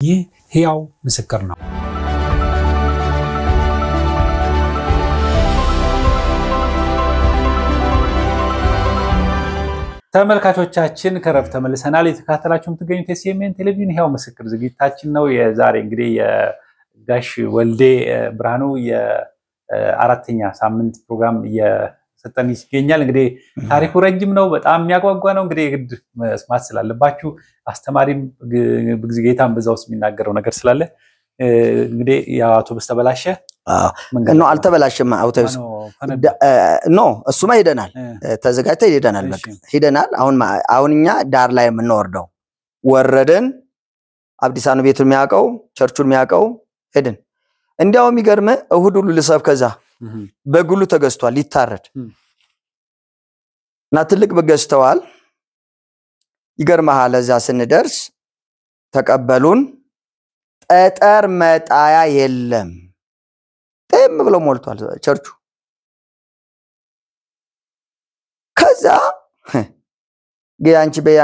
ይህ ሕያው ምስክር ነው። ተመልካቾቻችን ከረፍት ተመልሰናል። የተከታተላችሁ የምትገኙት የሲኤምኤን ቴሌቪዥን ሕያው ምስክር ዝግጅታችን ነው። የዛሬ እንግዲህ የጋሽ ወልዴ ብርሃኑ የአራተኛ ሳምንት ፕሮግራም የሰጠን ይገኛል። እንግዲህ ታሪኩ ረጅም ነው፣ በጣም የሚያጓጓ ነው። እንግዲህ ግድ መስማት ስላለባችሁ አስተማሪም በጊዜ ጌታም በዛው የሚናገረው ነገር ስላለ እንግዲህ የአውቶቡስ ተበላሸ ነው አልተበላሸም አውቶቡስ ኖ እሱማ ሄደናል ተዘጋጅተን ሄደናል በቃ ሄደናል አሁንኛ ዳር ላይ የምንወርደው ወረደን አብዲሳኑ ቤቱን የሚያቀው ቸርቹን የሚያቀው ሄደን እንዲያው የሚገርም እሁድ ሁሉ ልሰብ ከዛ በጉሉ ተገዝቷል ሊታረድ እና ትልቅ በገዝተዋል ይገርማል እዛ ስንደርስ ተቀበሉን ጠጠር መጣያ የለም ጤም ብሎ ሞልቷል ቸርቹ ከዛ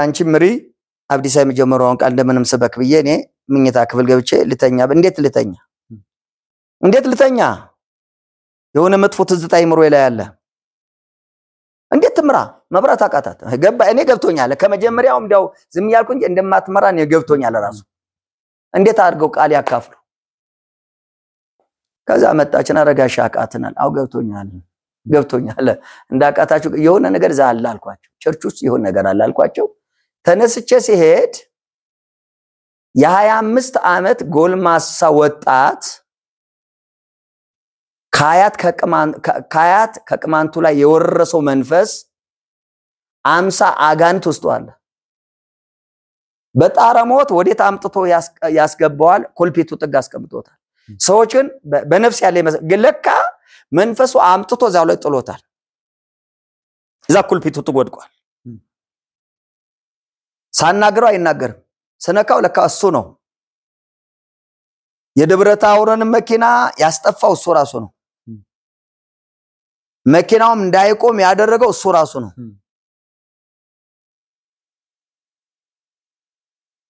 አንቺ ምሪ አብዲሳ የሚጀምረውን ቃል እንደምንም ሰበክ ብዬ እኔ ምኝታ ክፍል ገብቼ ልተኛ እንዴት ልተኛ የሆነ መጥፎ ትዝታ ይምሮ ላይ ያለ እንዴት ትምራ መብራት አቃታት ገባ እኔ ገብቶኛል ከመጀመሪያው እንደው ዝም ያልኩ እንጂ እንደማትመራ ነው ገብቶኛል ራሱ እንዴት አድርገው ቃል ያካፍሉ ከዛ መጣችን አረጋሽ አቃተናል አው ገብቶኛል እንዳቃታችሁ የሆነ ነገር ዛል አልኳቸው ቸርች ውስጥ የሆነ ነገር አላልኳቸው ተነስቼ ሲሄድ የ25 አመት ጎልማሳ ወጣት ካያት ከቅማንቱ ላይ የወረሰው መንፈስ 50 አጋንንት ወስቷል በጣረሞት ወዴት አምጥቶ ያስገባዋል ኮልፒቱ ጥግ አስቀምጦታል ሰዎችን በነፍስ ያለ ግለካ መንፈሱ አምጥቶ ዛው ላይ ጥሎታል እዛ ኮልፒቱ ተጎድቋል ሳናገረው አይናገርም ሰነካው ለካ እሱ ነው የደብረታውረን መኪና ያስጠፋው እሱ ራሱ ነው መኪናውም እንዳይቆም ያደረገው እሱ ራሱ ነው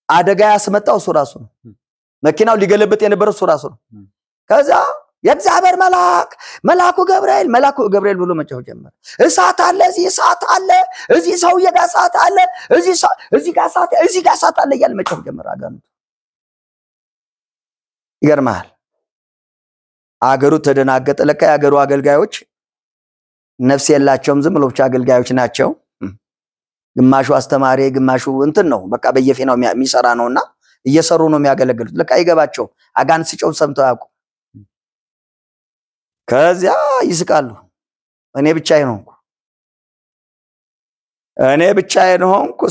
አደጋ ያስመጣው እሱ ራሱ ነው መኪናው ሊገለበጥ የነበረው እሱ ራሱ ነው ከዛ የእግዚአብሔር መልአኩ ገብርኤል ብሎ መጫው ጀመረ እሳት አለ እዚህ ሰውዬ ጋር እሳት አለ እዚህ ጋር እሳት አለ እያለ መጫው ጀመረ አጋንንቱ ይገርማል አገሩ ተደናገጠ ለካ ያገሩ አገልጋዮች ነፍስ የላቸውም ዝም ብሎ ብቻ አገልጋዮች ናቸው ግማሹ አስተማሪ ግማሹ እንትን ነው በቃ በየፌናው የሚሰራ ነውና እየሰሩ ነው የሚያገለግሉት ለካ ይገባቸው አጋንንት ሲጮው ሰምተው ያውቁ ከዚያ ይስቃሉ እኔ ብቻዬን ሆንኩ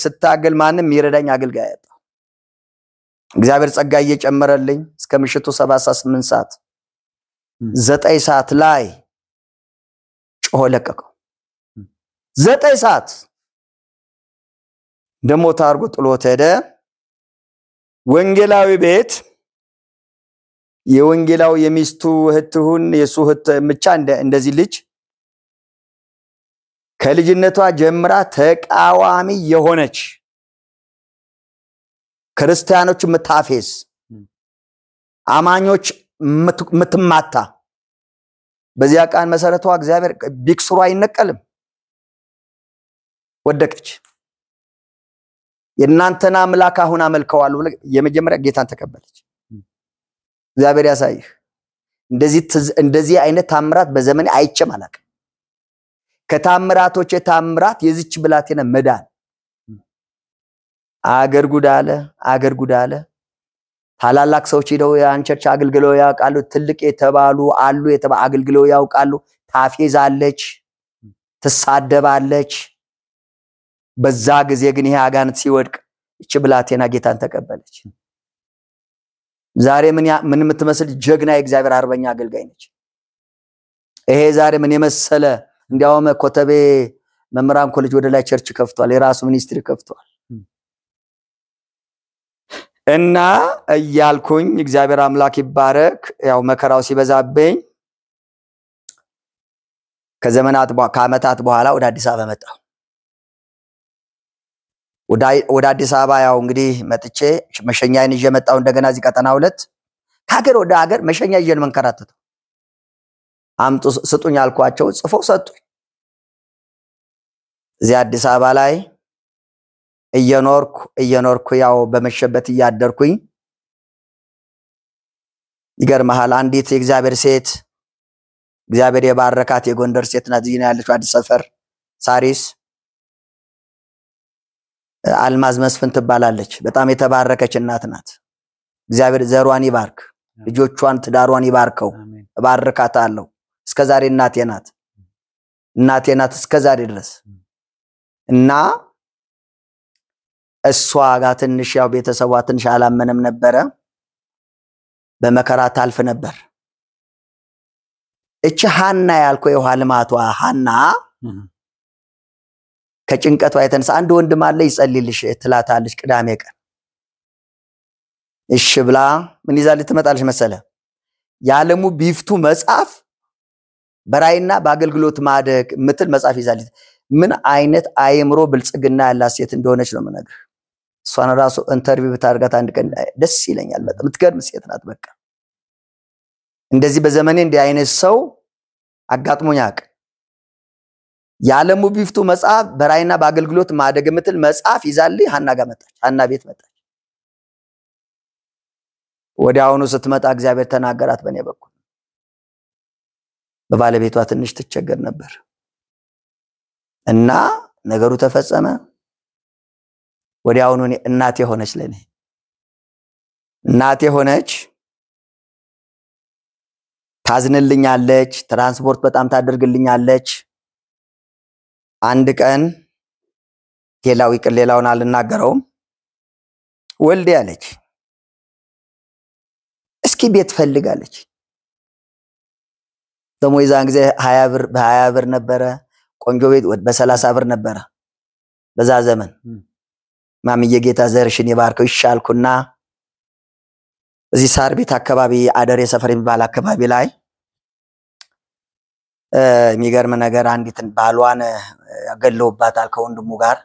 ስታገል ማንም ይረዳኝ አገልጋይ ያጣ እግዚአብሔር ጸጋ እየጨመረልኝ እስከ ምሽቱ 7:8 ሰዓት 9 ሰዓት ላይ ጮህ ለቀቀው 9 ሰዓት ደሞ ታርጎ ጥሎት ሄደ ወንጌላዊ ቤት የወንጌላው የሚስቱ እህቱን የሱህት ምቻ እንደዚህ ልጅ ከልጅነቷ ጀምራ ተቃዋሚ የሆነች ክርስቲያኖች ምታፌስ አማኞች ምትማታ በዚያ ቃን መሰረቷ እግዚአብሔር ቢክስሩ አይነቀልም ወደቀች የናንተና አምላክ አሁን አመልከዋል የመጀመሪያ ጌታን ተቀበለች እግዚአብሔር ያሳይህ እንደዚህ አይነት ታምራት በዘመኔ አይቼም አላውቅም ከታምራቶች ታምራት የዚች ብላቴና መዳን አገር ጉዳለ ታላላቅ ሰዎች ሄደው አንቸርች አገልግለው ያውቃሉ ትልቅ የተባሉ አሉ አገልግለው ያውቃሉ ታፌዛለች ትሳደባለች በዛ ጊዜ ግን ይሄ አጋንንት ሲወድቅ እቺ ብላቴና ጌታን ተቀበለች ዛሬ ምን የምትመስል ጀግና የእግዚአብሔር አርበኛ አገልጋይ ነች ይሄ ዛሬ ምን የመሰለ እንዲያውም ኮተቤ መምራን ኮሌጅ ወደ ላይ ቸርች ከፍቷል የራሱ ሚኒስትሪ ከፍቷል እና እያልኩኝ እግዚአብሔር አምላክ ይባረክ ያው መከራው ሲበዛብኝ ከዓመታት በኋላ ወደ አዲስ አበባ መጣሁ ወደ አዲስ አበባ ያው እንግዲህ መጥቼ መሸኛዬን ይዤ መጣሁ እንደገና እዚህ ቀጠና 2 ከሀገር ወደ ሀገር መሸኛ ይዤን መንከራተተው አምጡ ስጡኝ አልኳቸው ጽፈው ሰጡኝ እዚህ አዲስ አበባ ላይ እየኖርኩ ያው በመሸበት ያደርኩኝ ይገርማል አንዲት የእግዚአብሔር ሴት እግዚአብሔር የባረካት የጎንደር ሴት ናት እዚህ ያለችው አዲስ ሰፈር ሳሪስ አልማዝ መስፍን ትባላለች በጣም የተባረከች እናት ናት እግዚአብሔር ዘሯን ይባርክ ልጆቿን ትዳሯን ይባርከው ባርካታለሁ እስከዛሬ እናቴ ናት እስከዛሬ ድረስ እና እሷ ጋር ትንሽ ያው ቤተሰቧ ትንሽ አላመነም ነበረ በመከራ ታልፍ ነበር እቺ ሃና ያልከው የኋልማቷ ሃና ከጭንቀቷ የተነሳ አንድ ወንድም አለ ይጸልይልሽ ትላታለች ቅዳሜ ቀን እሺ ብላ ምን ይዛል ትመጣለች መሰለ ያለሙ ቢፍቱ መጽሐፍ በራይና በአገልግሎት ማደግ ምትል መጽሐፍ ይዛል ምን አይነት አይምሮ ብልጽግና ያላት ሴት እንደሆነች ነው መነግር እሷን ራሱ ኢንተርቪው ብታርጋት አንድ ቀን ደስ ይለኛል በጣም ምትገርም ሴት ናት በቃ እንደዚህ በዘመኔ እንዲህ አይነት ሰው አጋጥሞኛል ያለሙ ቢፍቱ መጽሐፍ በራይና በአገልግሎት ማደግ ምትል መጽሐፍ ይዛል ሃና ጋር መጣች ሃና ቤት መጣች ወዲያውኑ ስትመጣ እግዚአብሔር ተናገራት በኔ በኩል በባለቤቷ ትንሽ ትቸገር ነበር እና ነገሩ ተፈጸመ ወዲያውኑ እናቴ ሆነች ለኔ እናቴ ሆነች ታዝንልኛለች ትራንስፖርት በጣም ታደርግልኛለች አንድ ቀን ሌላውን አልናገረውም ወልዴ ያለች እስኪ ቤት ፈልጋለች ደሞ ይዛን ጊዜ 20 ብር ነበረ ቆንጆ ቤት በ30 ብር ነበረ በዛ ዘመን ማሚዬ ጌታ ዘርሽን ይባርከው ይሻልኩና እዚህ ሳር ቤት አካባቢ አደሬ ሰፈር የሚባል አካባቢ ላይ የሚገርም ነገር አንዲትን ባሏን ያገለውባታል ከወንድሙ ጋር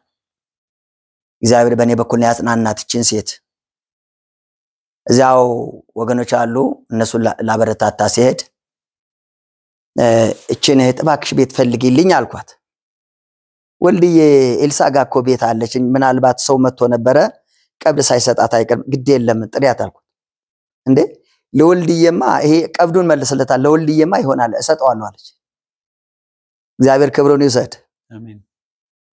እግዚአብሔር በኔ በኩል ያጽናናትችን ሴት እዛው ወገኖች አሉ እነሱ ላበረታታ ሲሄድ እቺን እባክሽ ቤት ፈልጊልኝ አልኳት ወልድዬ ኤልሳ ጋር እኮ ቤት አለች ምናልባት ሰው መጥቶ ነበረ ቀብድ ሳይሰጣት አይቀርም ግድ የለም ጥሪያት አልኳት እንዴ ለወልድዬማ ይሄ ቀብዱን መልስለታል ለወልድዬማ ይሆናል እሰጠዋለሁ አለች እግዚአብሔር ክብሩን ይውሰድ አሜን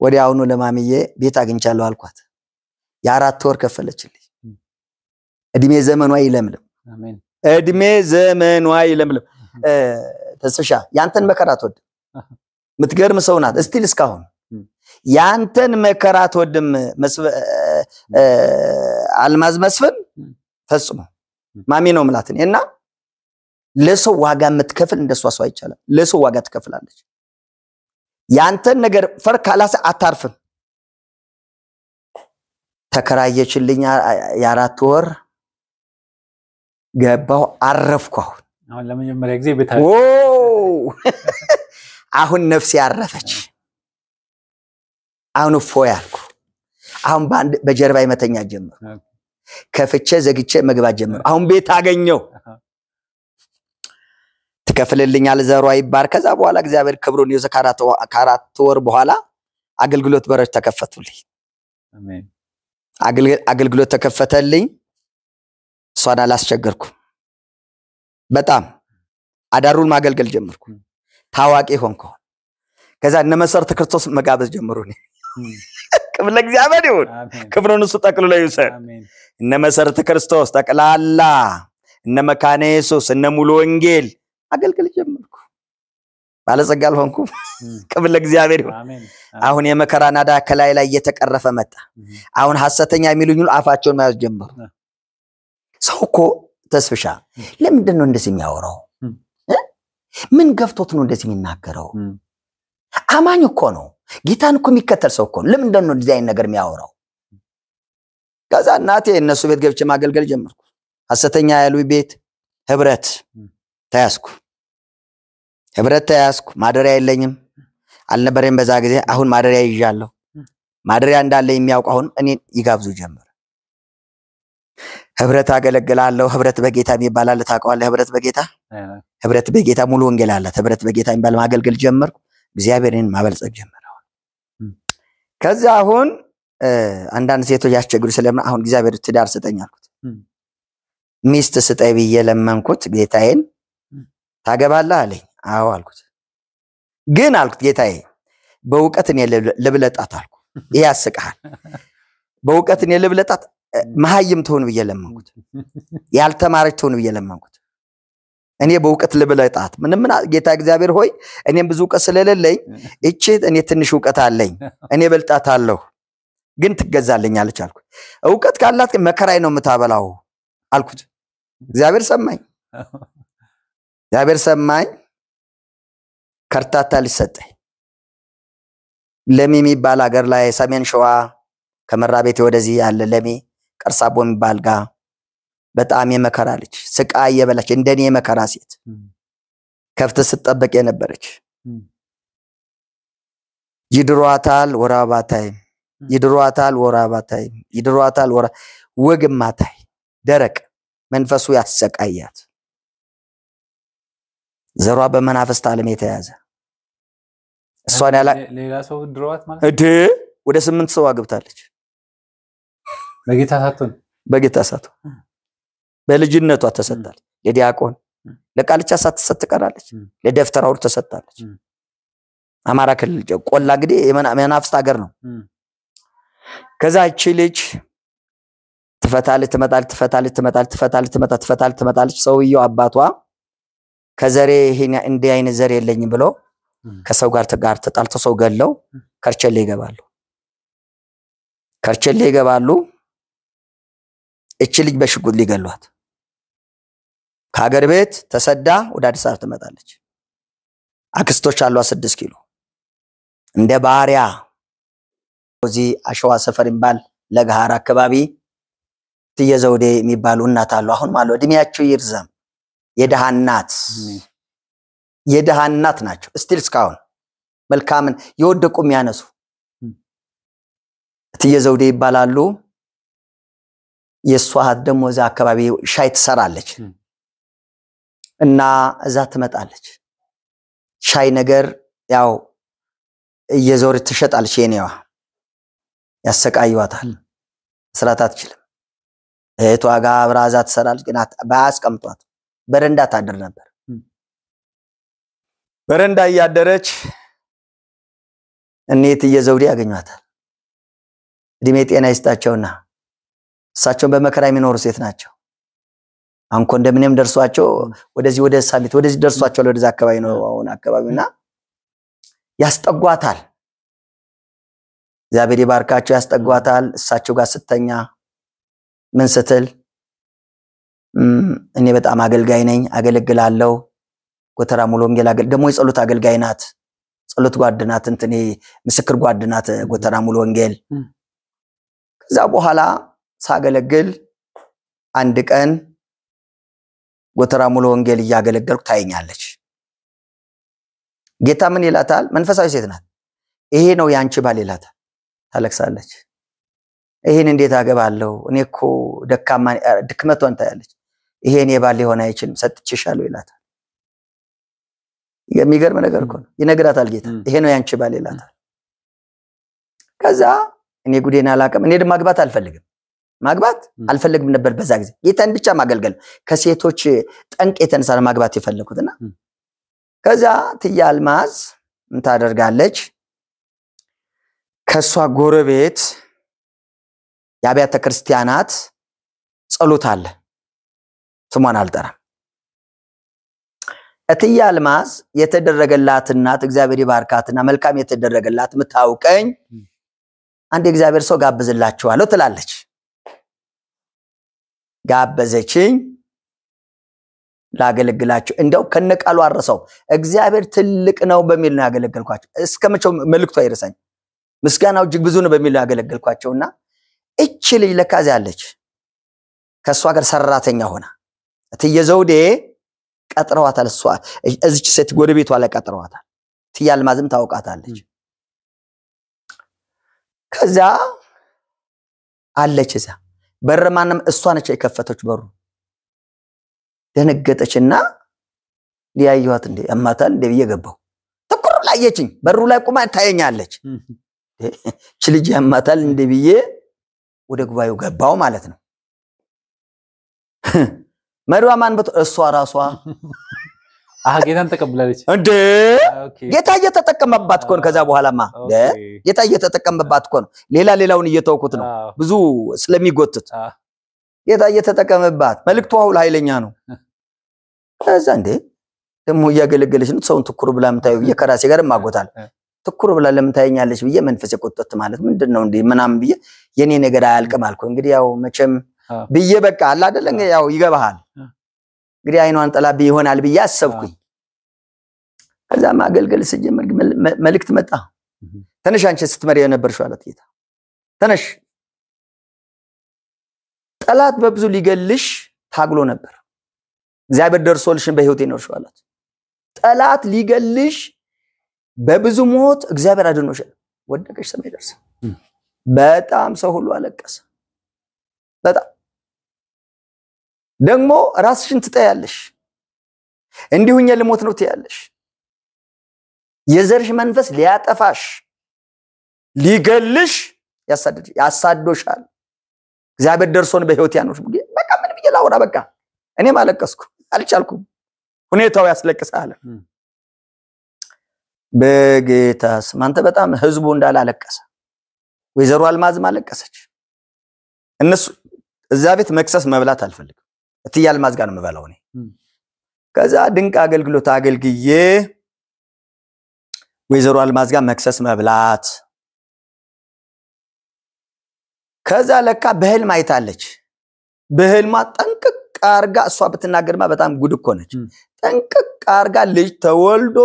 ወዲያውኑ ለማሚዬ ቤት አግኝቻለሁ አልኳት የ4 ወር ከፈለችልኝ እድሜ ዘመኗ ይለምልም አሜን እድሜ ዘመኗ ይለምልም ተስፋ ያንተን መከራት ወድ ምትገርም ሰው ናት እስቲል እስካሁን ያንተን መከራት ወድም አልማዝ መስፍን ፈጽሞ ማሚ ነው ምላትን እና ለሰው ዋጋ የምትከፍል እንደሷ ሰው አይቻለም ለሰው ዋጋ ትከፍላለች ያንተን ነገር ፈርካላስ አታርፍም ተከራየችልኝ የ4 ወር ገባው አረፍኩ አሁን ለመጀመሪያ ጊዜ ቤታ አሁን ነፍስ ያረፈች አሁን ፎያልኩ አሁን በጀርባ ይመተኛ ጀመር ከፍቼ ዘግቼ መግባት ጀመር አሁን ቤት አገኘው ተከፍልልኛል ዘሯ ይባር ከዛ በኋላ እግዚአብሔር ክብሩን ይዘካራቶ ከ4 ወር በኋላ አገልግሎት በሮች ተከፈቱልኝ አሜን አገልግሎት ተከፈተልኝ ሷና ላስቸገርኩ በጣም አዳሩን ማገልገል ጀመርኩ ታዋቂ ሆንኩ ከዛ እነ መሰረተ ክርስቶስ መጋበዝ ጀመሩኝ ክብር ለእግዚአብሔር ይሁን ክብሩን እሱ ጠቅልሎ ይውሰድ አሜን እነ መሰረተ ክርስቶስ ጠቅላላ እነ መካነ ኢየሱስ እነ ሙሉ ወንጌል አገልግል ጀመርኩ ባለጸጋል ሆንኩ ክብር ለእግዚአብሔር ይሁን አሜን አሁን የመከራ ናዳ ከላይ ላይ እየተቀረፈ መጣ አሁን ሐሰተኛ የሚሉኝ አፋቸውን ማያዝ ጀመሩ ሰውኮ ተስፍሻ ለምንድን ነው እንደዚህ የሚያወራው ምን ገፍቶት ነው እንደዚህ የሚናገረው አማኝ እኮ ነው ጌታን እኮ የሚከተል ሰው እኮ ለምንድን ነው እንደዚህ አይነት ነገር የሚያወራው ከዛ እናቴ እነሱ ቤት ገብቼ ማገልገል ጀመርኩ ሐሰተኛ ያሉ ቤት ህብረት ተያዝኩ ማደሪያ የለኝም አልነበረም በዛ ጊዜ አሁን ማደሪያ ይዣለሁ ማድሪያ እንዳለ የሚያውቅ አሁን እኔን ይጋብዙ ጀመር። ህብረት አገለግላለሁ። ህብረት በጌታ የሚባል አለ ታውቀዋለህ? ህብረት በጌታ ሙሉ ወንጌል አለ። ህብረት በጌታ የሚባል ማገልገል ጀመርኩ። እግዚአብሔርን ማበልጸግ ጀመረ። ከዛ አሁን አንዳንድ ሴቶች ያስቸግሩ ስለምን አሁን እግዚአብሔር ትዳር ስጠኝ አልኩት። ሚስት ስጠኝ ብዬ ለመንኩት ጌታዬን። ታገባለህ አለኝ። አዎ አልኩት። ግን አልኩት ጌታዬ በእውቀት እኔ ልብለጣት አልኩ። ይሄ ያስቃል። በእውቀት እኔ ልብለጣት መሀይም ትሆን ብዬ ለመንኩት። ያልተማረች ትሆን ብዬ ለመንኩት። እኔ በእውቀት ልብለጣት ምንም ጌታ እግዚአብሔር ሆይ እኔም ብዙ እውቀት ስለሌለኝ እቺ እኔ ትንሽ እውቀት አለኝ እኔ በልጣታለሁ ግን ትገዛልኛለች አልኩት። እውቀት ካላት ግን መከራይ ነው የምታበላው አልኩት። እግዚአብሔር ሰማኝ። ከርታታ ሊሰጠኝ ለሚ የሚባል ሀገር ላይ ሰሜን ሸዋ ከመራቤቴ ወደዚህ ያለ ለሚ ቀርሳቦ የሚባል ጋር በጣም የመከራ ልጅ ስቃይ የበላች እንደኔ የመከራ ሴት ከፍት ስትጠበቅ የነበረች ይድሯታል ወራባታይ ወግማታይ ደረቅ መንፈሱ ያሰቃያት ዘሯ በመናፍስት ዓለም የተያዘ እሷን ያላ ሌላ ሰው ድሯት ማለት ወደ 8 ሰው አግብታለች። በጌታ ሳትሆን በልጅነቷ ተሰጣለች። ለዲያቆን ለቃልቻ ሳትሰጥ ቀራለች። ለደፍተራው ተሰጣለች። አማራ ክልል ቆላ እንግዲህ የመናፍስት ሀገር ነው። ከዛ እቺ ልጅ ትፈታለች። ሰውየው አባቷ ከዘሬ ይሄን እንደ አይነት ዘር የለኝም ብሎ ከሰው ጋር ተጣልቶ ሰው ገለው ከርቸሌ ይገባሉ። እቺ ልጅ በሽጉጥ ሊገሏት ከሀገር ቤት ተሰዳ ወደ አዲስ አበባ ትመጣለች። አክስቶች አሏ 6 ኪሎ እንደ ባሪያ እዚህ አሸዋ ሰፈር ይባል ለጋሃር አካባቢ ትየዘውዴ የሚባሉ እናት አሉ። አሁን ማለት እድሜያቸው ይርዘም የደሃ እናት ናቸው። ስቲል እስካሁን መልካምን የወደቁ የሚያነሱ ትየዘውዴ ይባላሉ። የሷሃት ደግሞ እዛ አካባቢ ሻይ ትሰራለች እና እዛ ትመጣለች። ሻይ ነገር ያው እየዞር ትሸጣለች። የኔዋ ያሰቃዩዋታል። መስራት አትችልም። እህቷ ጋር አብራዛ ትሰራለች። ግን ባያስቀምጧት በረንዳ ታድር ነበር። በረንዳ እያደረች እኔት እየዘውዴ ያገኟታል። እድሜ ጤና ይስጣቸውና እሳቸውን በመከራ የሚኖሩ ሴት ናቸው። አንኮ እንደምንም ደርሷቸው ወደዚህ ወደ ሳሚት ወደዚህ ደርሷቸው ወደዛ አካባቢ ነው አሁን አካባቢና ያስጠጓታል። እግዚአብሔር ይባርካቸው። ያስጠጓታል። እሳቸው ጋር ስተኛ ምን ስትል እኔ በጣም አገልጋይ ነኝ አገለግላለሁ። ጎተራ ሙሉ ወንጌል ደግሞ የጸሎት አገልጋይ ናት። ጸሎት ጓድናት እንትኔ ምስክር ጓድናት ጎተራ ሙሉ ወንጌል። ከዛ በኋላ ሳገለግል አንድ ቀን ጎተራ ሙሉ ወንጌል እያገለገልኩ ታየኛለች። ጌታ ምን ይላታል? መንፈሳዊ ሴት ናት። ይሄ ነው ያንቺ ባል ይላታል። ታለቅሳለች። ይሄን እንዴት አገባለሁ? እኔ እኮ ደካማ ድክመቷን ታያለች። ይሄን የባል ሊሆን አይችልም ሰጥቼሻለሁ ይላታል። የሚገርም ነገር እኮ ነው። ይነግራታል ጌታ። ይሄ ነው ያንቺ ባል ይላታል። ከዛ እኔ ጉዴን አላቀም። እኔ ደግሞ ማግባት አልፈልግም ነበር በዛ ጊዜ። ጌታን ብቻ ማገልገል ከሴቶች ጠንቅ የተነሳ ማግባት የፈለኩትና ከዛ ትያልማዝ እንታደርጋለች። ከሷ ጎረቤት የአብያተ ክርስቲያናት ጸሎት አለ። ስሟን አልጠራም። እትያልማዝ የተደረገላት እናት እግዚአብሔር ይባርካትና መልካም የተደረገላት ምታውቀኝ አንድ እግዚአብሔር ሰው ጋብዝላችኋለሁ ትላለች። ጋበዘችኝ ላገለግላችሁ። እንደው ከነቃሉ አረሰው እግዚአብሔር ትልቅ ነው በሚል ነው ያገለገልኳቸው። እስከመቼው መልእክቱ አይረሳኝ። ምስጋናው እጅግ ብዙ ነው በሚል ነው ያገለገልኳቸውና እቺ ልጅ ለካዝ ያለች ከሷ ጋር ሰራተኛ ሆና እትየዘውዴ ቀጥረዋታል። እሷ እዚች ሴት ጎረቤቷ ላይ ቀጥረዋታል። ትያልማዝም ታውቃታለች። ከዛ አለች እዛ በር ማንም እሷ ነች የከፈተች በሩ ደነገጠችና ሊያዩት እንደ አማታል እንደ በየገባው ተኩር ላየችኝ በሩ ላይ ቆማ ታየኛለች እቺ ልጅ አማታል እንደ በየ ወደ ጉባኤው ገባው ማለት ነው መሪዋ ማን እሷ ራሷ ጌታን ተቀበላለች እንዴ ጌታ እየተጠቀመባት ኮን ከዛ በኋላማ ጌታ እየተጠቀመባት ኮን ሌላውን እየተወኩት ነው ብዙ ስለሚጎትት ጌታ እየተጠቀመባት መልእክቱ ሁሉ ኃይለኛ ነው ከዛ እንዴ ደሞ ያገለገለች ነው ሰውን ትኩር ብላ ምታዩ የከራሴ ጋር ማጎታል ትኩር ብላ ለምን ታየኛለች ብዬ መንፈስ የቆጠት ማለት ምንድነው እንዴ ምናም ብዬ የኔ ነገር አያልቅም አልኩ እንግዲህ ያው መቼም ብዬ በቃ አላ አይደለም ያው ይገባሃል እንግዲህ አይኗን ጠላብ ይሆናል ብዬ አሰብኩኝ ከዛ ማገልገል ሲጀምር መልእክት መጣ ተነሽ አንቺ ስትመሪ የነበርሽው አላት ጌታ ተነሽ ጠላት በብዙ ሊገልሽ ታግሎ ነበር እግዚአብሔር ደርሶልሽን በህይወት ይኖርሽው አላት ጠላት ሊገልሽ በብዙ ሞት እግዚአብሔር አድኖሽ ወደቀሽ ሰማይ ደርሰ በጣም ሰው ሁሉ አለቀሰ በጣም ደግሞ ራስሽን ትጠያለሽ እንዲሁኛ ለሞት ነው ትያለሽ የዘርሽ መንፈስ ሊያጠፋሽ ሊገልሽ ያሳድዶሻል እግዚአብሔር ደርሶን በህይወት ያኖርሽ በቃ ምን ብዬ ላውራ በቃ እኔም አለቀስኩ አልቻልኩም ሁኔታው ያስለቅሳል በጌታስ ማንተ በጣም ህዝቡ እንዳላለቀሰ ወይዘሮ አልማዝ ማለቀሰች እነሱ እዛ ቤት መክሰስ መብላት አልፈልግም እትዬ አልማዝ ጋር ነው መበላው እኔ ከዛ ድንቅ አገልግሎት አገልግዬ ወይዘሮ አልማዝ ጋር መክሰስ መብላት ከዛ ለካ በህልም አይታለች በህልማ ጠንቅቅ አርጋ እሷ በትናገርማ በጣም ጉድ እኮ ነች ጠንቅቅ አርጋ ልጅ ተወልዶ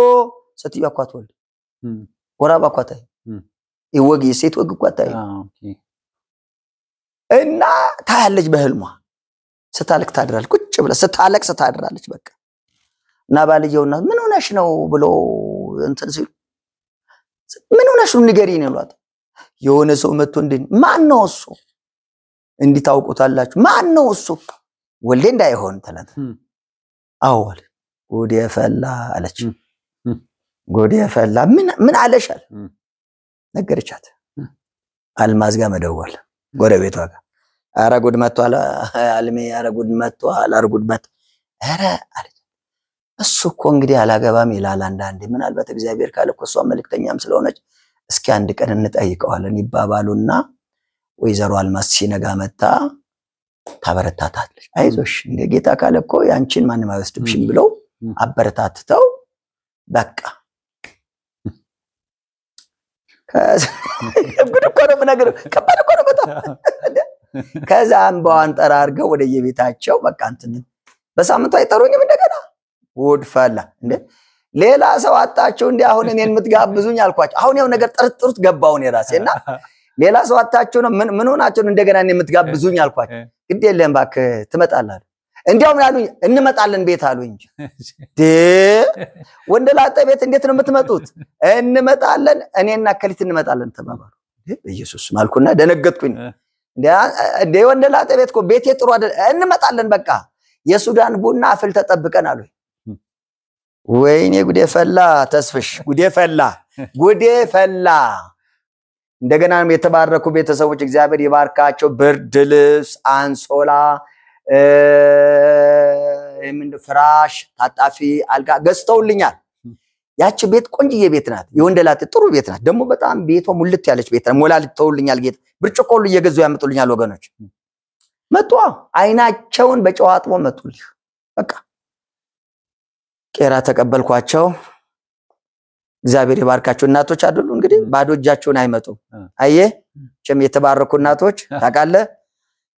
ስትዩ አቋት ወልድ ወራባ አቋታይ ይወግ የሴት ወግ አቋታይ እና ታያለች በህልሟ ስታለቅ ታድራለች ቁጭ ብላ ስታለቅ ታድራለች በቃ እና ባልየውና ምን ሆነሽ ነው ብሎ እንትን ሲሉ ምን ሆነሽ ነው ንገሪኝ ይሏት የሆነ ሰው መጥቶ እንዴ ማን ነው እሱ እንዲታውቁታላችሁ ማን ነው እሱ ወልዴ እንዳይሆን ተላት አውል ጎዴ ፈላ አለች ጎዴ ፈላ ምን አለሻል ነገርቻት አልማዝ ጋር መደወል ጎረቤቷ ጋር አረ ጉድ መጥቷል አልሜ አረ ጉድ መጥቷል አረ ጉድ መጥ አረ አለች እሱ እኮ እንግዲህ አላገባም ይላል አንዳንዴ ምናልባት እግዚአብሔር ካለ እኮ እሷ መልእክተኛም ስለሆነች እስኪ አንድ ቀን እንጠይቀዋለን ይባባሉና ወይዘሮ አልማዝ ሲነጋ መጣ ታበረታታለች አይዞሽ እንደ ጌታ ካለ እኮ ያንቺን ማንም አይወስድብሽም ብለው አበረታተው በቃ ጉድ እኮ ነው ነገር ከባድ እኮ ነው በጣም ከዛ አንባዋን ጠራርገው ወደ የቤታቸው በቃ እንትን በሳምንቱ አይጠሩኝም እንደገና ጉድ ፈላ እንዴ ሌላ ሰው አጣቸው እንዴ አሁን እኔን የምትጋብዙኝ አልኳቸው አሁን ያው ነገር ጥርጥሩት ገባውን የራሴና ሌላ ሰው አጣቸው ነው ምን ሆናቸው እንደገና እኔን የምትጋብዙኝ አልኳቸው ግድ የለም ባክ ትመጣላል እንዴውም ያሉኝ እንመጣለን ቤት አሉኝ ደ ወንደላጣ ቤት እንዴት ነው የምትመጡት እንመጣለን እኔና ከሊት እንመጣለን ተባባሉ ኢየሱስ ማልኩና ደነገጥኩኝ እንዴ ወንደላጣ ቤት እኮ ቤቴ ጥሩ አይደል እንመጣለን በቃ የሱዳን ቡና አፍል ተጠብቀን አሉኝ ወይኔ ጉዴ ፈላ ተስፍሽ ጉዴ ፈላ እንደገና የተባረኩ ቤተሰቦች እግዚአብሔር ይባርካቸው ብርድ ልብስ አንሶላ ምን ፍራሽ ታጣፊ አልጋ ገዝተውልኛል ያቺ ቤት ቆንጅዬ ቤት ናት የወንደላጤ ጥሩ ቤት ናት ደግሞ በጣም ቤቷ ሙልት ያለች ቤት ናት ሞላል ተውልኛል ጌታ ብርጭቆ ሁሉ እየገዙ ያመጡልኛል ወገኖች መጡ አይናቸውን በጨው አጥቦ መጡልኝ በቃ ቄራ ተቀበልኳቸው እግዚአብሔር ይባርካቸው እናቶች አይደሉ እንግዲህ ባዶ እጃቸውን አይመጡ አየ ቸም የተባረኩ እናቶች ታቃለ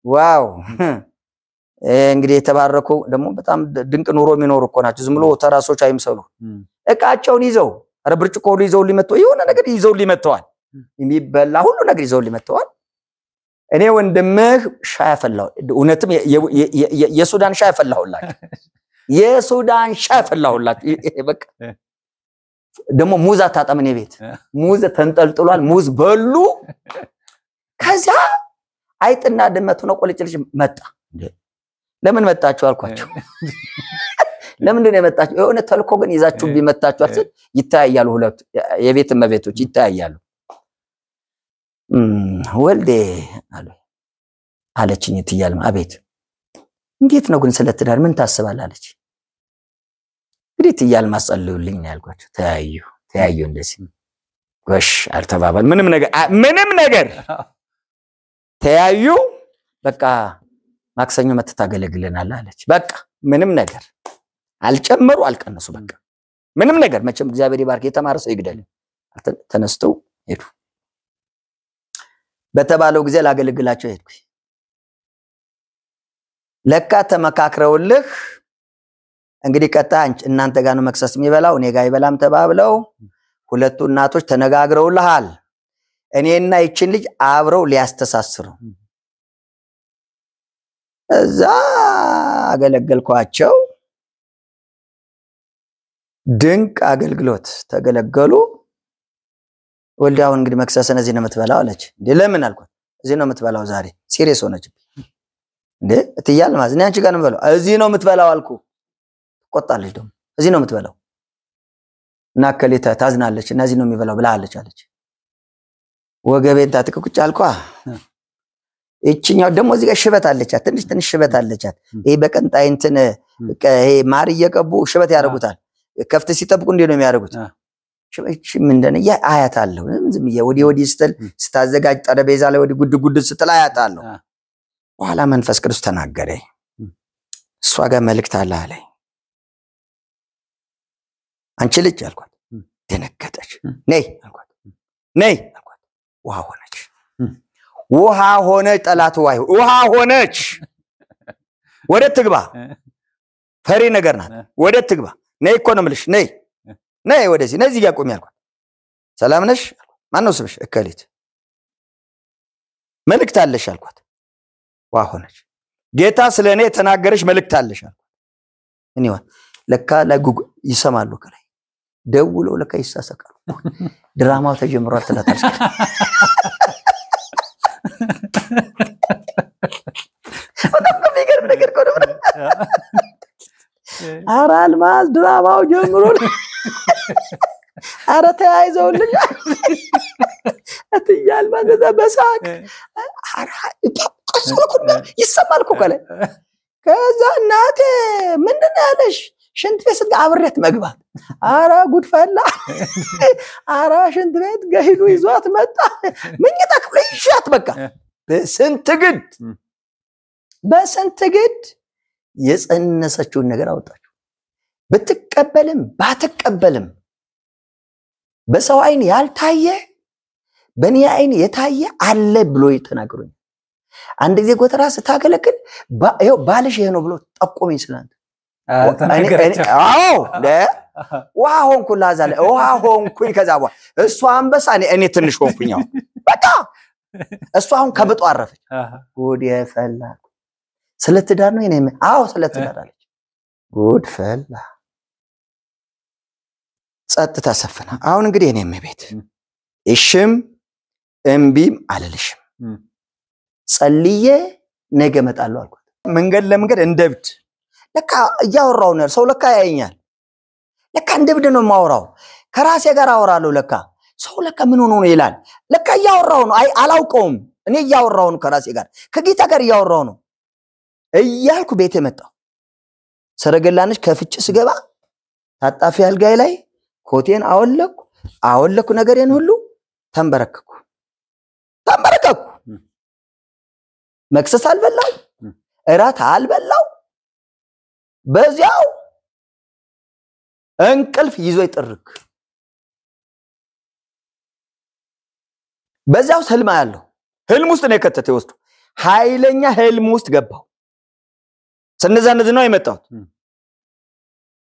ዋው እንግዲህ የተባረኩ ደግሞ በጣም ድንቅ ኑሮ የሚኖሩ እኮ ናቸው ዝም ብሎ ተራሶች አይምሰሉ እቃቸውን ይዘው አረ ብርጭቆ ሁሉ ይዘው ሊመጡ የሆነ ነገር ይዘው ሊመጣዋል የሚበላ ሁሉ ነገር ይዘው ሊመጣዋል እኔ ወንድምህ ሻይ አፈላው እውነትም የሱዳን ሻይ አፈላውላችሁ የሱዳን ሻይ አፈላውላችሁ በቃ ደግሞ ሙዝ አታጠምኔ ቤት ሙዝ ተንጠልጥሏል ሙዝ በሉ ከዛ አይጥና ድመት ነው ቆልጭልጭ መጣ ለምን መጣችሁ አልኳቸው ለምን ነው የመጣችሁ የሆነ ተልኮ ግን ይዛችሁ ቢመጣችሁ አትል ይታያያሉ ሁለት የቤት መቤቶች ይታያያሉ ወልዴ አለችኝ ትያል አቤት እንዴት ነው ግን ስለትዳር ምን ታስባለህ አለች እንግዲህ ትያል ማጸልዩልኝ ነው ያልኳቸው ተያዩ እንደዚህ ጎሽ አልተባባል ምንም ነገር ተያዩ በቃ ማክሰኞ መተታገለግለናል አለች በቃ ምንም ነገር አልጨመሩ አልቀነሱ በቃ ምንም ነገር መቼም እግዚአብሔር ይባርክ የተማረ ሰው ይግደል ተነስተው ሄዱ በተባለው ጊዜ ላገለግላቸው ሄድኩ ለካ ተመካክረውልህ እንግዲህ ቀጣ እናንተ ጋር ነው መክሰስ የሚበላው እኔ ጋር ይበላም ተባብለው ሁለቱ እናቶች ተነጋግረውልሃል እኔና ይችን ልጅ አብረው ሊያስተሳስሩ እዛ አገለገልኳቸው ድንቅ አገልግሎት ተገለገሉ ወልዳው እንግዲህ መክሰሰን እዚህ ነው የምትበላው አለች እንዴ ለምን አልኳት እዚህ ነው የምትበላው ዛሬ ሲሪየስ ሆነች እንዴ እትያል ማዝኛ አንቺ ጋር ነው የምትበላው እዚህ ነው የምትበላው አልኩ ቆጣለች ደግሞ እዚህ ነው የምትበላው እና ከሌታ ታዝናለች እና እዚህ ነው የሚበላው ብላለች አለች ወገቤን ታጥቅቁጭ አልኳ እቺኛው ደግሞ እዚህ ጋር ሽበት አለቻት ትንሽ ሽበት አለቻት ይሄ በቀንጣይ እንትን ይሄ ማር እየቀቡ ሽበት ያደርጉታል ከፍተ ሲጠብቁ እንዴ ነው የሚያደርጉት እሺ ምንድን ነው አያት አለው ዝም ወዲ ስትል ስታዘጋጅ ጠረጴዛ ላይ ወዲ ጉድ ስትል አያት አለው በኋላ መንፈስ ቅዱስ ተናገረ እሷ ጋር መልእክት አለ አለኝ አንቺ ልጅ አልኳት ደነገጠች ነይ አልኳት ውሃ ሆነች ጠላት ውሃ ሆነች ወደ ትግባ ፈሪ ነገር ናት ወደ ትግባ ነይ እኮ ነው የምልሽ ነይ ወደዚህ ነይ እዚህ ጋር ቆሚ አልኳት ሰላም ነሽ ማን ነው ስምሽ እከሊት መልእክት አለሽ አልኳት ውሃ ሆነች ጌታ ስለኔ ተናገረሽ መልእክት አለሽ አልኳት እኔዋ ለካ ለጉግ ይሰማሉ ከላይ ደውለው ለካ ይሳሰቃሉ ድራማው ተጀምሯል ትላታለች ወጣም ነገር ቆዶ አራል ማዝ ድራማው ጀምሮ አረ ተያይዘውልኝ አትያል ማዘዛ በሳቅ አራ ቆስቆኩና ይሰማል እኮ ከላይ ከዛ እናቴ ምንድነው ያለሽ ሽንት ቤት አብሬት መግባት አራ ጉድፈላ አራ ሽንት ቤት ገሂዱ ይዟት መጣ ምኝታ ክፍል ይሻት በቃ በስንት ግድ የጸነሰችውን ነገር አወጣችሁ ብትቀበልም ባትቀበልም በሰው አይን ያልታየ በእኔ አይን የታየ አለ ብሎ ይተናገሩኝ አንድ ጊዜ ጎተራ ስታገለግል ባልሽ ይሄ ነው ብሎ ጠቆመኝ ስላንተ አዎ ውሃ ሆንኩ ላዛለ ውሃ ሆንኩኝ ከዛ በኋላ እሷ አንበሳ እኔ ትንሽ ሆንኩኝ በቃ እሷ አሁን ከብጦ አረፈች ጉድ የፈላ ስለትዳር ነው እኔ አዎ ስለትዳር አለች ጉድ ፈላ ጸጥታ ሰፈና አሁን እንግዲህ እኔም ቤት እሽም እምቢም አለልሽም ጸልዬ ነገ መጣለው አልኩት መንገድ ለመንገድ እንደብድ ለካ ያወራው ነው ሰው ለካ ያየኛል ለካ እንደብድ ነው ማወራው ከራሴ ጋር አወራለሁ ለካ ሰው ለካ ምን ሆኖ ነው ይላል ለካ ያወራው ነው አላውቀውም እኔ ያወራው ነው ከራሴ ጋር ከጌታ ጋር ያወራው ነው እያልኩ ቤቴ መጣው ሰረገላነሽ ከፍጭ ስገባ ታጣፊ አልጋይ ላይ ኮቴን አወለኩ ነገሬን ሁሉ ተንበረከኩ መክሰስ አልበላው እራት አልበላው በዚያው እንቅልፍ ይዞ ይጥርክ በዛው ህልም ያለው ህልም ውስጥ ነው የከተተ ወስዶ ኃይለኛ ህልም ውስጥ ገባው ስንዘነዝ ነው የመጣው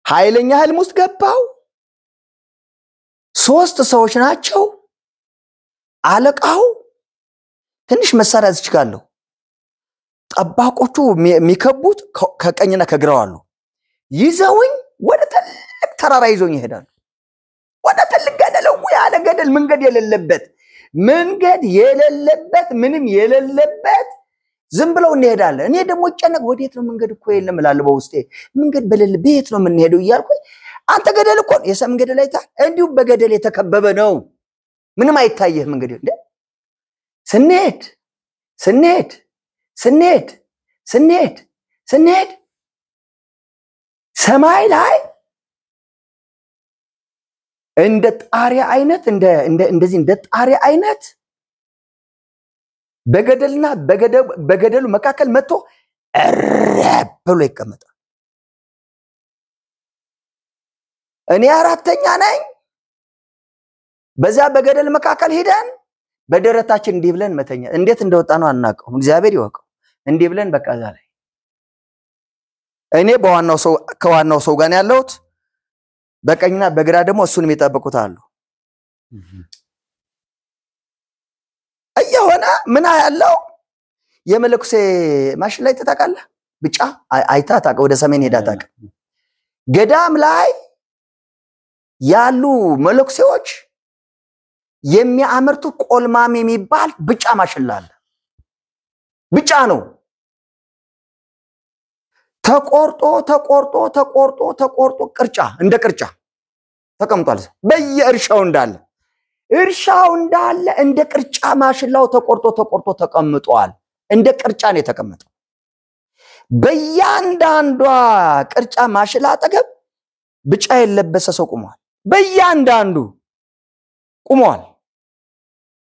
ኃይለኛ ህልም ውስጥ ገባው ሶስት ሰዎች ናቸው አለቃው ትንሽ መሳሪያ ዝችጋለሁ ጠባቆቹ የሚከቡት ከቀኝና ከግራው አሉ ይዘውኝ ወደ ትልቅ ተራራ ይዘውኝ ይሄዳሉ ወደ ትልቅ ገደል ያለ ገደል መንገድ የሌለበት መንገድ የሌለበት ምንም የሌለበት ዝም ብለው እንሄዳለን እኔ ደግሞ ጨነቅ ወዴት ነው መንገድ እኮ የለም እላለሁ በውስጤ መንገድ በሌለ ቤት ነው የምንሄደው እያልኩኝ አንተ ገደል እኮ የሰም ገደል አይታል እንዲሁ በገደል የተከበበ ነው ምንም አይታየህ መንገድ እንደ ስንሄድ ሰማይ ላይ እንደ ጣሪያ አይነት እንደዚህ እንደ ጣሪያ አይነት በገደልና በገደሉ መካከል መጥቶ ብሎ ይቀመጣል እኔ አራተኛ ነኝ በዛ በገደል መካከል ሄደን በደረታችን እንዲህ ብለን መተኛ እንዴት እንደወጣ ነው አናውቀው እግዚአብሔር ይወቀው እንዲህ ብለን በቃ ዛ ላይ እኔ ከዋናው ሰው ጋር ያለሁት በቀኝና በግራ ደግሞ እሱን የሚጠብቁት አሉ አየሆነ ምን ያለው የመለኩሴ ማሽን ላይ ተጣቃለ ብቻ አይታ ታቀ ወደ ሰሜን ሄዳ ታቀ ገዳም ላይ ያሉ መለኩሴዎች የሚያመርቱ ቆልማም የሚባል ብቻ ማሽላለ ብቻ ነው ተቆርጦ ቅርጫ እንደ ቅርጫ ተቀምጧል በየእርሻው እንዳለ እንደ ቅርጫ ማሽላው ተቆርጦ ተቀምጧል እንደ ቅርጫ ነው የተቀመጠው በያንዳንዷ ቅርጫ ማሽላ አጠገብ ብቻ የለበሰ ሰው ቆሟል በያንዳንዱ ቆሟል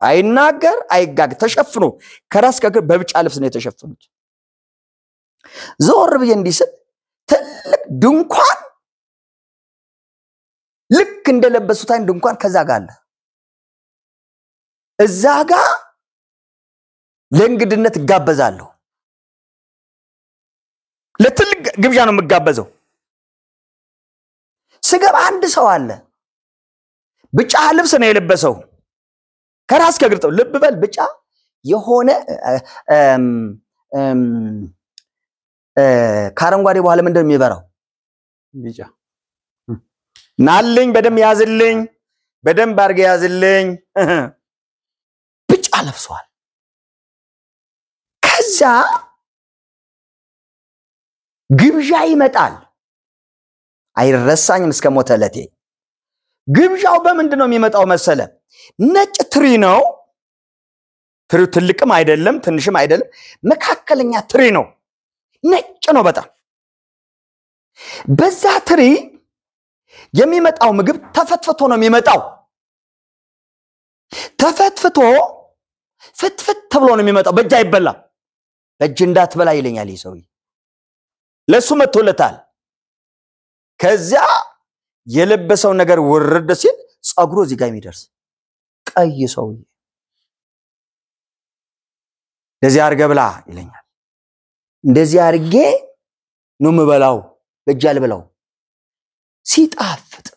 አይናገር አይጋግ ተሸፍኖ ከራስ ከግር በብጫ ልብስ ነው የተሸፈኑት ዞር ብዬ እንዲስል ትልቅ ድንኳን ልክ እንደለበሱት አይን ድንኳን ከዛ ጋር አለ እዛ ጋር ለእንግድነት ጋበዛለሁ ለትልቅ ግብዣ ነው መጋበዘው ስገባ አንድ ሰው አለ ብጫ ልብስ ነው የለበሰው ከራስ ከግርጠው ልብ በል ብጫ የሆነ ካረንጓዴ በኋላ ምንድነው የሚበራው ቢጫ ናልኝ በደም ያዝልኝ በደም ባርገ ያዝልኝ ብጫ ለብሷል ከዛ ግብዣ ይመጣል አይረሳኝም እስከ ሞተለቴ ግብዣው በምንድነው የሚመጣው መሰለ ነጭ ትሪ ነው ትሪው ትልቅም አይደለም ትንሽም አይደለም መካከለኛ ትሪ ነው ነጭ ነው በጣም በዛ ትሪ የሚመጣው ምግብ ተፈትፍቶ ነው የሚመጣው ተፈትፍቶ ፍትፍት ተብሎ ነው የሚመጣው በእጅ አይበላ በእጅ እንዳትበላ ይለኛል ይሰውይ ለሱ መጥቶለታል ከዛ የለበሰው ነገር ወረደ ሲል ጸጉሩ እዚህ ጋር የሚደርስ ቀይ ሰውዬ እንደዚህ አርገ ብላ ይለኛል እንደዚህ አርጌ ነው መበላው በእጅ አልበላው ሲጣፍጥ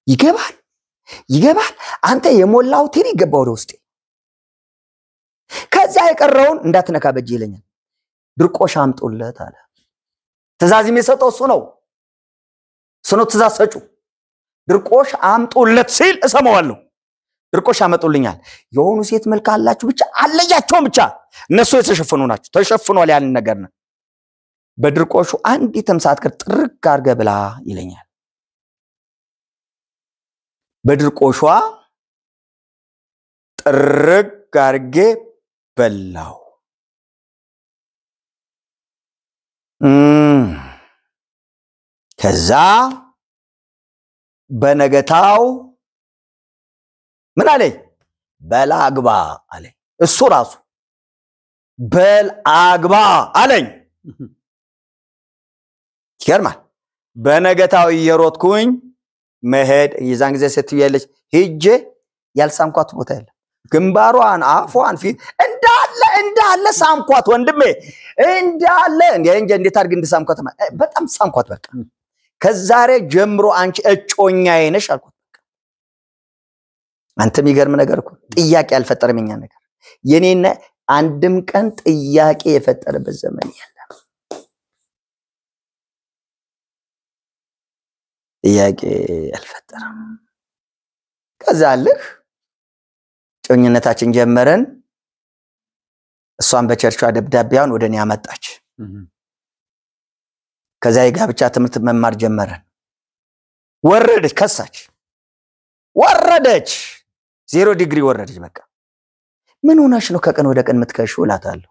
ይገባል አንተ የሞላው ትሪ ገባው ወደ ውስጥ ከዛ የቀረውን እንዳትነካ በእጅ ይለኛል ድርቆሽ አምጡለት አለ ትእዛዝ የሚሰጠው እሱ ነው ትእዛዝ ሰጩ ድርቆሽ አምጡለት ሲል እሰማዋለሁ ድርቆሽ አመጡልኛል የሆኑ ሴት መልክ አላችሁ ብቻ አለያቸው ብቻ እነሱ የተሸፈኑ ናቸው ተሸፍኗል ያን ነገር ነው በድርቆሹ አንዲትም ሳትቀር ጥርግ አርገ ብላ ይለኛል በድርቆሿ ጥርግ አርጌ በላው ከዛ በነገታው ምን አለኝ በላግባ አለኝ እሱ ራሱ በላግባ አለኝ ይገርማል በነገታው እየሮጥኩኝ መሄድ የዛን ጊዜ ስትያለች ሄጄ ያልሳምኳት ቦታ የለም ግንባሯን አፏን ፊት እንዳለ ሳምኳት ወንድሜ እንዳለ እንዴት አድርግ እንደሳምኳት በጣም ሳምኳት በቃ ከዛሬ ጀምሮ አንቺ እጮኛዬ ነሽ አልኳት አንተ የሚገርም ነገር እኮ ጥያቄ ያልፈጠረምኛ ነገር የኔና አንድም ቀን ጥያቄ የፈጠረበት ዘመን የለም ጥያቄ ያልፈጠረም ከዛልህ ጮኝነታችን ጀመረን እሷን በቸርቿ ደብዳቤውን ወደኔ ያመጣች ከዛ የጋብቻ ትምህርት መማር ጀመረን ወረደች ከሳች ወረደች 0 ዲግሪ ወረደች በቃ ምን ሆነሽ ነው ከቀን ወደ ቀን ምትከሽው እላታለሁ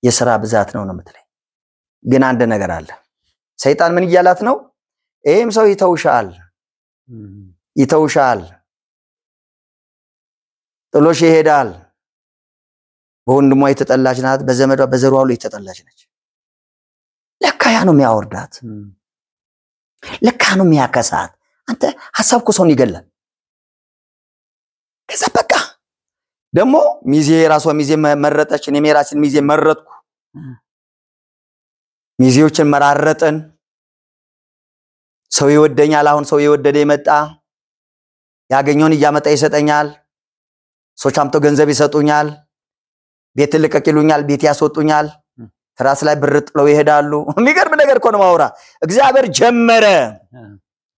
የሥራ ብዛት ነው የምትለኝ ግን አንድ ነገር አለ ሰይጣን ምን ይያላት ነው ይሄም ሰው ይተውሻል ጥሎሽ ይሄዳል በወንድሟ የተጠላች ናት በዘመዷ በዘሯ ሁሉ የተጠላች ነች ለካ ያ ነው የሚያወርዳት ለካ ነው የሚያከሳት አንተ ሐሳብኩ ሰውን ይገላል ከዛ በቃ ደሞ ሚዜ ራሷ ሚዜ መረጠች እኔ ራሴን ሚዜ መረጥኩ ሚዜዎችን መራረጠን ሰው ይወደኛል አሁን ሰው ይወደደ ይመጣ ያገኘውን ያመጣ ይሰጠኛል ሶቻምቶ ገንዘብ ይሰጡኛል ቤት ልቀቅሉኛል ቤት ያስወጡኛል ትራስ ላይ ብር ጥለው ይሄዳሉ የሚገርም ነገር እኮ ነው ማውራ እግዚአብሔር ጀመረ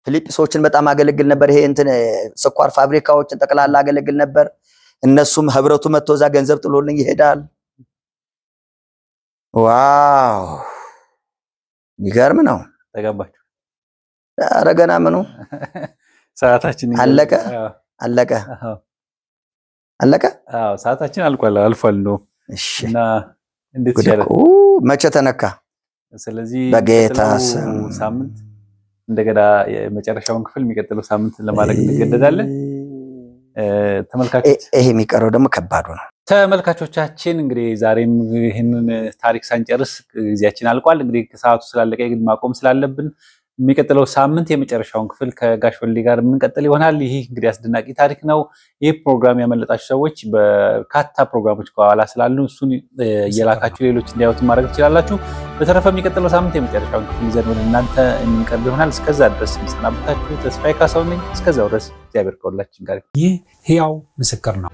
ፊሊጵሶችን በጣም አገለግል ነበር ይሄ እንትን ስኳር ፋብሪካዎችን ተቀላላ አገለግል ነበር እነሱም ህብረቱ መጥቶዛ ገንዘብ ጥሎልኝ ይሄዳል ዋው ይገርም ነው ተገባችሁ አረጋና ምኑ ሰዓታችን አለቀ አዎ ሰዓታችን አልፏል ነው እሺና እንዴት ይችላል መቼ ተነካ ስለዚህ በጌታስ ሳምንት እንደገና የመጨረሻውን ክፍል የሚቀጥለው ሳምንት ለማድረግ እንገደዳለን ተመልካቾች ይሄ የሚቀረው ደግሞ ከባዱ ነው ተመልካቾቻችን እንግዲህ ዛሬም ይሄንን ታሪክ ሳንጨርስ ግዚያችን አልቋል እንግዲህ ሰዓቱ ስላለቀ ግን ማቆም ስላለብን የሚቀጥለው ሳምንት የመጨረሻውን ክፍል ከጋሽ ወልዴ ጋር የምንቀጥል ይሆናል ይሄ እንግዲህ አስደናቂ ታሪክ ነው ይሄ ፕሮግራም ያመለጣችሁ ሰዎች በካታ ፕሮግራሞች ከኋላ ስላሉ እሱን እየላካችሁ ሌሎች እንዲያዩት ማድረግ ትችላላችሁ በተረፈ የሚቀጥለው ሳምንት የመጨረሻውን ክፍል ይዘን ወደ እናንተ እንቀርብ ይሆናል እስከዛ ድረስ እንሰናበታችሁ ተስፋዬ ካሳው ነኝ እስከዛው ድረስ እግዚአብሔር ከሁላችን ጋር ይህ ሕያው ምስክር ነው